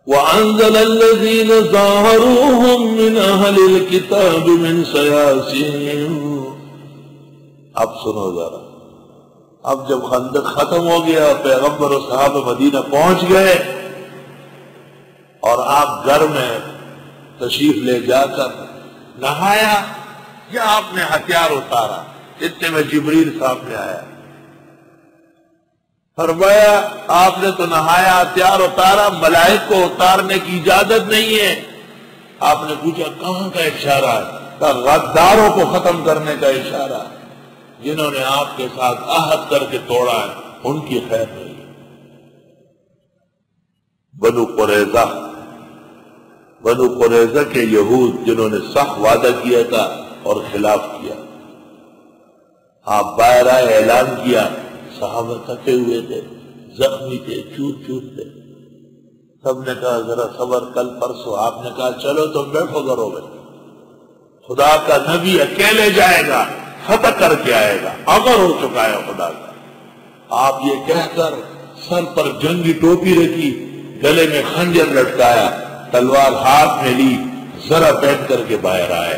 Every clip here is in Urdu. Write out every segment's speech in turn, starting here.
وَأَنزَلَ الَّذِينَ ظَاهَرُوهُم مِّنْ أَهْلِ الْكِتَابِ مِنْ صَيَاصِيهِمْ۔ اب سنو ذرا، اب جب خندق ختم ہو گیا، پیغمبر و صحابہ مدینہ پہنچ گئے اور آپ گھر میں تشریف لے جا کر نہایا یا آپ نے ہتھیار اتارا، اتنے میں جبریل سامنے آیا، فرمایا آپ نے تو نہایا، ہتھیار اتارا، ملائک کو اتارنے کی اجازت نہیں ہے۔ آپ نے پوچھا کہاں کا اشارہ ہے؟ کہا غداروں کو ختم کرنے کا اشارہ ہے، جنہوں نے آپ کے ساتھ عہد کر کے توڑا ہے ان کی خیر نہیں۔ بنو قریظہ کے یہود جنہوں نے سخت وعدہ کیا تھا اور خلاف کیا، آپ باہر آئے، اعلان کیا، صحابہ تھکے ہوئے تھے، زخمی تھے، چوٹ تھے، سب نے کہا ذرا صبر، کل پرسوں۔ آپ نے کہا چلو تم بیٹھو گھروں میں، خدا کا نبی اکیلے جائے گا، فتح کر کے آئے گا، امر ہو چکا ہے خدا کا۔ آپ یہ کہہ کر سر پر جنگی ٹوپی رکھی، گلے میں خنجر لٹکایا، تلوار ہاتھ میں لی، ذرا بیٹھ کر کے باہر آئے۔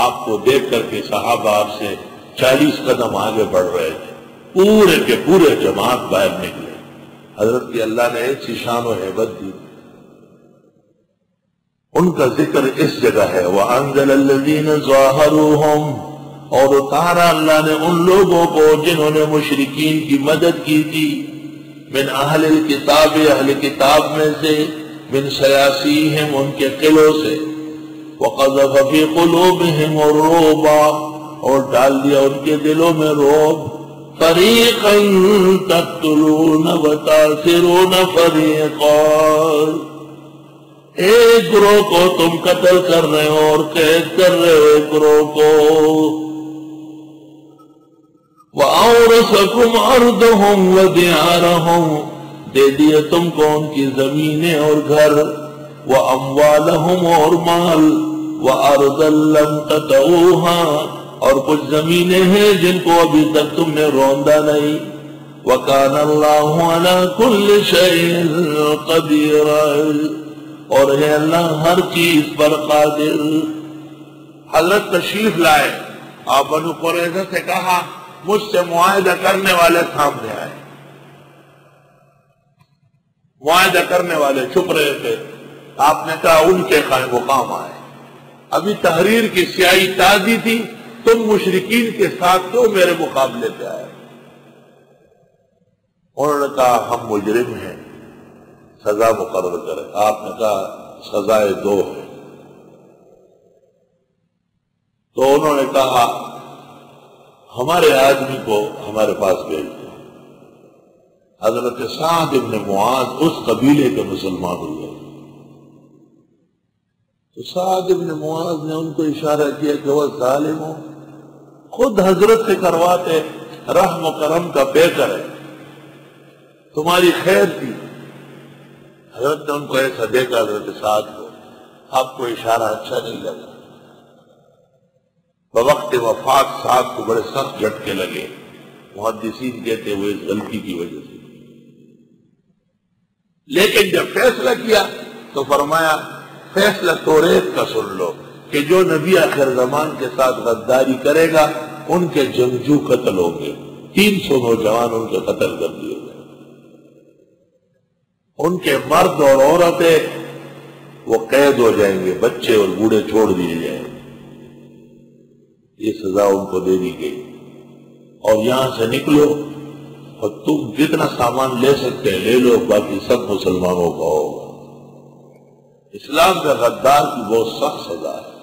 آپ کو دیکھ کر کے صحابہ آپ سے 40 قدم آگے بڑھ رہے تھے، پورے کے پورے جماعت باہر نکلے۔ حضرت کی اللہ نے ایسی شان و ہیبت دی، ان کا ذکر اس جگہ ہے۔ وَأَنزَلَ الَّذِينَ ظَاهَرُوهُمْ، اور اتارا اللہ نے ان لوگوں کو جنہوں نے مشرکین کی مدد کی تھی، من اہل الکتاب، اہل کتاب میں سے، من سیاسیہم، ان کے قلعوں سے، وَقَذَفَ فِي قُلُوبِهِمُ الرُّعْبَ، اور ڈال دیا ان کے دلوں میں رعب، فَرِيقًا تَقْتُلُونَ وَتَأْسِرُونَ فَرِيقًا، ایک گروہ کو تم قتل کر رہے ہو اور قید کر رہے ہو ایک گروہ کو، وَأَوْرَثَكُمْ أَرْضَهُمْ وَدِيَارَهُمْ، دے دیے تم کو ان کی زمینیں اور گھر، وَأَمْوَالَهُمْ، اور مال، وَأَرْضًا لَمْ تَطَئُوهَا، اور کچھ زمینیں ہیں جن کو ابھی تک تم نے روندا نہیں، وَكَانَ اللَّهُ عَلَى كُلِّ شَيْءٍ قَدِيرًا، اور ہے اللہ ہر چیز پر قادر۔ حضرت تشریف لائے، آپ بنو قریظہ سے کہا مجھ سے معاہدہ کرنے والے سامنے آئے، معاہدہ کرنے والے چھپ رہے تھے، آپ نے کہا ان کے قائم مقام آئے، ابھی تحریر کی سیاہی تازی تھی، تم مشرکین کے ساتھ کیوں میرے مقابلے پہ آئے؟ انہوں نے کہا ہم مجرم ہیں، سزا مقرر کریں۔ آپ نے کہا سزائے دو ہے، تو انہوں نے کہا ہمارے آدمی کو ہمارے پاس بھیج دو۔ حضرت سعد بن معاذ اس قبیلے کے مسلمان ہوئے، تو سعد بن معاذ نے ان کو اشارہ کیا کہ وہ ظالم ہو، خود حضرت سے کرواتے، رحم و کرم کا پیکر ہے، تمہاری خیر تھی۔ حضرت نے ان کو ایسا دیکھا، حضرت سعد کو، آپ کو اشارہ اچھا نہیں لگا، بوقت وفات سعد کو بڑے سخت جھٹکے لگے، محدثین کہتے ہوئے اس غلطی کی وجہ سے، لیکن جب فیصلہ کیا تو فرمایا فیصلہ توریت کا سن لو کہ جو نبی آخر زمان کے ساتھ غداری کرے گا ان کے جنگجو قتل ہوں گے، 300 نوجوان ان کے قتل کر دیے گئے، ان کے مرد اور عورتیں وہ قید ہو جائیں گے، بچے اور بوڑھے چھوڑ دیے جائیں گے، یہ سزا ان کو دے دی گئی۔ اور یہاں سے نکلو اور تم جتنا سامان لے سکتے ہیں لے لو، باقی سب مسلمانوں کا ہوگا۔ اسلام کا غدار کی بہت سخت سزا ہے۔